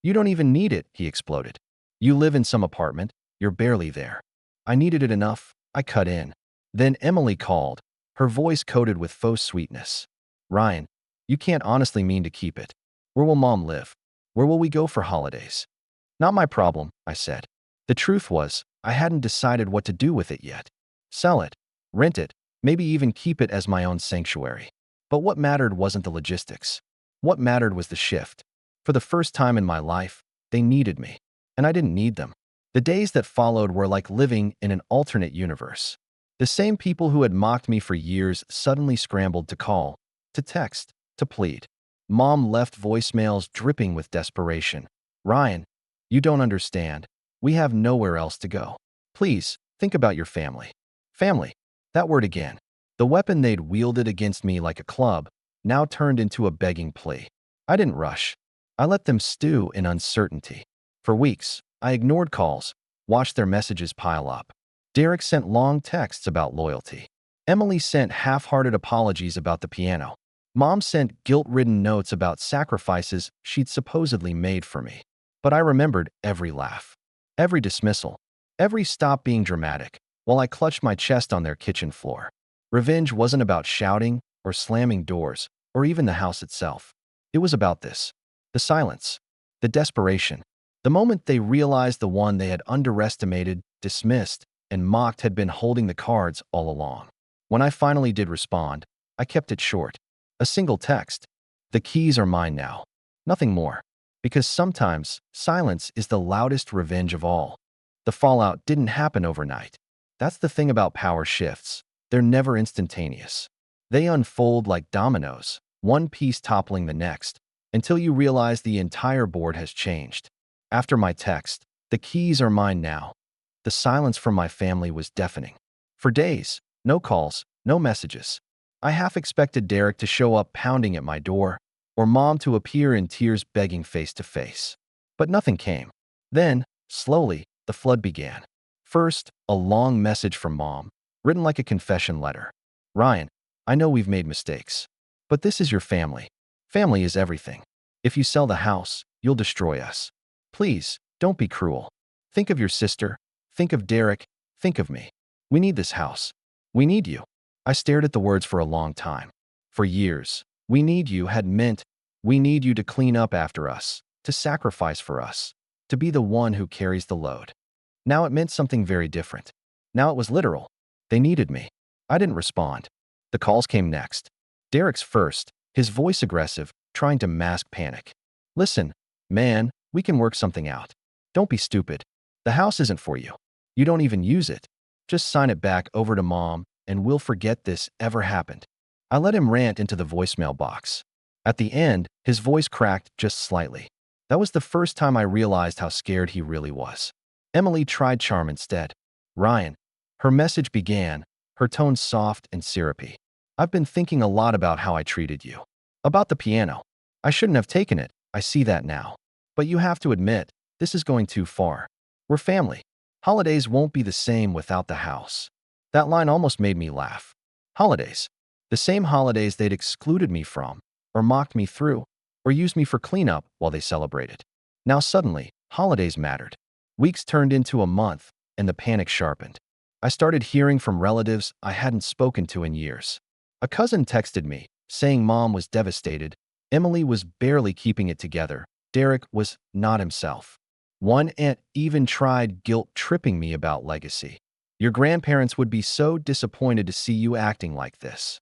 You don't even need it, he exploded. You live in some apartment. You're barely there. I needed it enough. I cut in. Then Emily called, her voice coated with faux sweetness. Ryan, you can't honestly mean to keep it. Where will Mom live? Where will we go for holidays? Not my problem, I said. The truth was, I hadn't decided what to do with it yet. Sell it, rent it, maybe even keep it as my own sanctuary. But what mattered wasn't the logistics. What mattered was the shift. For the first time in my life, they needed me, and I didn't need them. The days that followed were like living in an alternate universe. The same people who had mocked me for years suddenly scrambled to call, to text, to plead. Mom left voicemails dripping with desperation. Ryan, you don't understand. We have nowhere else to go. Please, think about your family. Family. That word again. The weapon they'd wielded against me like a club, now turned into a begging plea. I didn't rush. I let them stew in uncertainty. For weeks, I ignored calls, watched their messages pile up. Derek sent long texts about loyalty. Emily sent half-hearted apologies about the piano. Mom sent guilt-ridden notes about sacrifices she'd supposedly made for me. But I remembered every laugh, every dismissal, every stop being dramatic, while I clutched my chest on their kitchen floor. Revenge wasn't about shouting or slamming doors or even the house itself. It was about this. The silence. The desperation. The moment they realized the one they had underestimated, dismissed, and mocked had been holding the cards all along. When I finally did respond, I kept it short. A single text. The keys are mine now. Nothing more. Because sometimes, silence is the loudest revenge of all. The fallout didn't happen overnight. That's the thing about power shifts. They're never instantaneous. They unfold like dominoes, one piece toppling the next, until you realize the entire board has changed. After my text, the keys are mine now. The silence from my family was deafening. For days, no calls, no messages. I half expected Derek to show up pounding at my door, or Mom to appear in tears begging face to face. But nothing came. Then, slowly, the flood began. First, a long message from Mom, written like a confession letter. Ryan, I know we've made mistakes, but this is your family. Family is everything. If you sell the house, you'll destroy us. Please, don't be cruel. Think of your sister. Think of Derek. Think of me. We need this house. We need you. I stared at the words for a long time. For years, we need you had meant we need you to clean up after us, to sacrifice for us, to be the one who carries the load. Now it meant something very different. Now it was literal. They needed me. I didn't respond. The calls came next. Derek's first, his voice aggressive, trying to mask panic. Listen, man, we can work something out. Don't be stupid. The house isn't for you. You don't even use it. Just sign it back over to Mom, and we'll forget this ever happened. I let him rant into the voicemail box. At the end, his voice cracked just slightly. That was the first time I realized how scared he really was. Emily tried charm instead. Ryan. Her message began, her tone soft and syrupy. I've been thinking a lot about how I treated you. About the piano. I shouldn't have taken it, I see that now. But you have to admit, this is going too far. We're family. Holidays won't be the same without the house. That line almost made me laugh. Holidays. The same holidays they'd excluded me from, or mocked me through, or used me for cleanup while they celebrated. Now suddenly, holidays mattered. Weeks turned into a month, and the panic sharpened. I started hearing from relatives I hadn't spoken to in years. A cousin texted me, saying Mom was devastated. Emily was barely keeping it together. Derek was not himself. One aunt even tried guilt-tripping me about legacy. Your grandparents would be so disappointed to see you acting like this.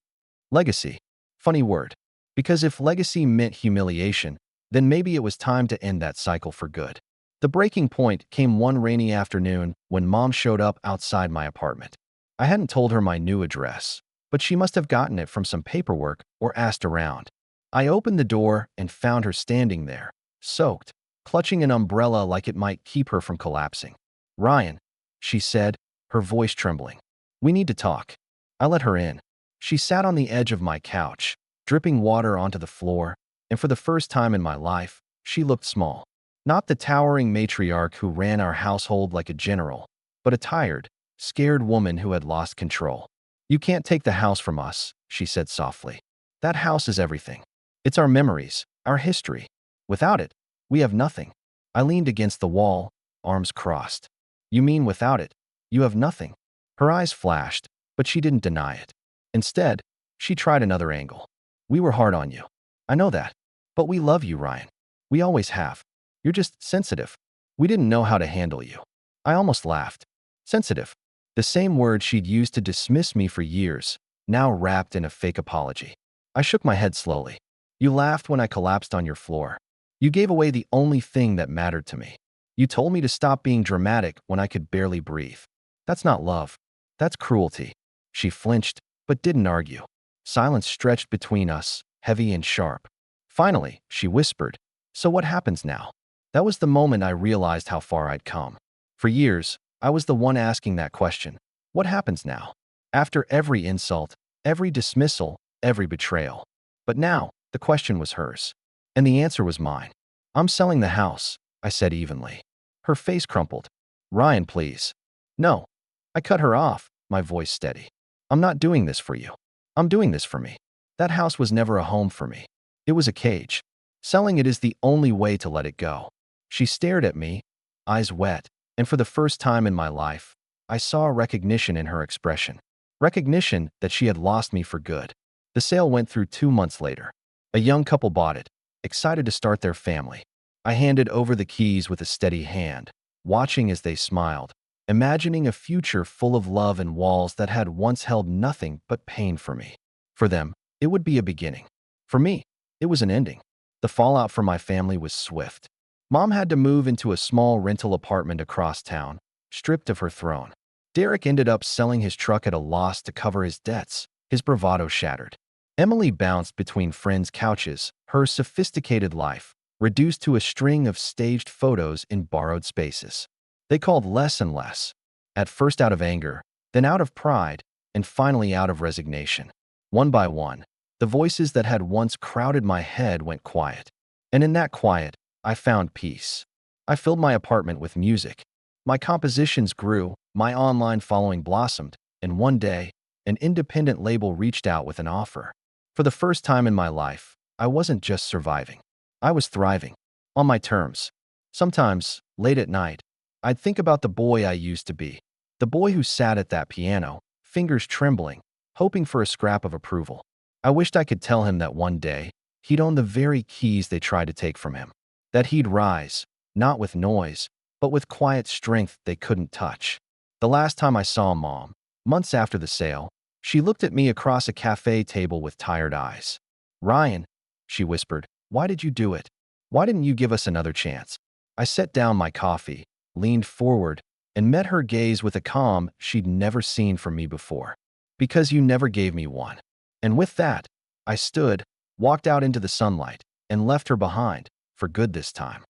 Legacy. Funny word. Because if legacy meant humiliation, then maybe it was time to end that cycle for good. The breaking point came one rainy afternoon when Mom showed up outside my apartment. I hadn't told her my new address, but she must have gotten it from some paperwork or asked around. I opened the door and found her standing there, soaked, clutching an umbrella like it might keep her from collapsing. "Ryan," she said, her voice trembling. "We need to talk." I let her in. She sat on the edge of my couch, dripping water onto the floor, and for the first time in my life, she looked small. Not the towering matriarch who ran our household like a general, but a tired, scared woman who had lost control. "You can't take the house from us," she said softly. "That house is everything. It's our memories, our history. Without it, we have nothing." I leaned against the wall, arms crossed. "You mean without it, you have nothing?" Her eyes flashed, but she didn't deny it. Instead, she tried another angle. "We were hard on you. I know that. But we love you, Ryan. We always have. You're just sensitive. We didn't know how to handle you." I almost laughed. Sensitive. The same word she'd used to dismiss me for years, now wrapped in a fake apology. I shook my head slowly. "You laughed when I collapsed on your floor. You gave away the only thing that mattered to me. You told me to stop being dramatic when I could barely breathe. That's not love. That's cruelty." She flinched, but didn't argue. Silence stretched between us, heavy and sharp. Finally, she whispered, "So what happens now?" That was the moment I realized how far I'd come. For years, I was the one asking that question. What happens now? After every insult, every dismissal, every betrayal. But now, the question was hers. And the answer was mine. "I'm selling the house," I said evenly. Her face crumpled. "Ryan, please." "No." I cut her off, my voice steady. "I'm not doing this for you. I'm doing this for me. That house was never a home for me. It was a cage. Selling it is the only way to let it go." She stared at me, eyes wet, and for the first time in my life, I saw recognition in her expression. Recognition that she had lost me for good. The sale went through 2 months later. A young couple bought it, excited to start their family. I handed over the keys with a steady hand, watching as they smiled, imagining a future full of love and walls that had once held nothing but pain for me. For them, it would be a beginning. For me, it was an ending. The fallout for my family was swift. Mom had to move into a small rental apartment across town, stripped of her throne. Derek ended up selling his truck at a loss to cover his debts, his bravado shattered. Emily bounced between friends' couches, her sophisticated life reduced to a string of staged photos in borrowed spaces. They called less and less, at first out of anger, then out of pride, and finally out of resignation. One by one, the voices that had once crowded my head went quiet. And in that quiet, I found peace. I filled my apartment with music. My compositions grew, my online following blossomed, and one day, an independent label reached out with an offer. For the first time in my life, I wasn't just surviving. I was thriving. On my terms. Sometimes, late at night, I'd think about the boy I used to be. The boy who sat at that piano, fingers trembling, hoping for a scrap of approval. I wished I could tell him that one day, he'd own the very keys they tried to take from him. That he'd rise, not with noise, but with quiet strength they couldn't touch. The last time I saw Mom, months after the sale, she looked at me across a cafe table with tired eyes. "Ryan," she whispered, "why did you do it? Why didn't you give us another chance?" I set down my coffee, leaned forward, and met her gaze with a calm she'd never seen from me before. "Because you never gave me one." And with that, I stood, walked out into the sunlight, and left her behind, for good this time.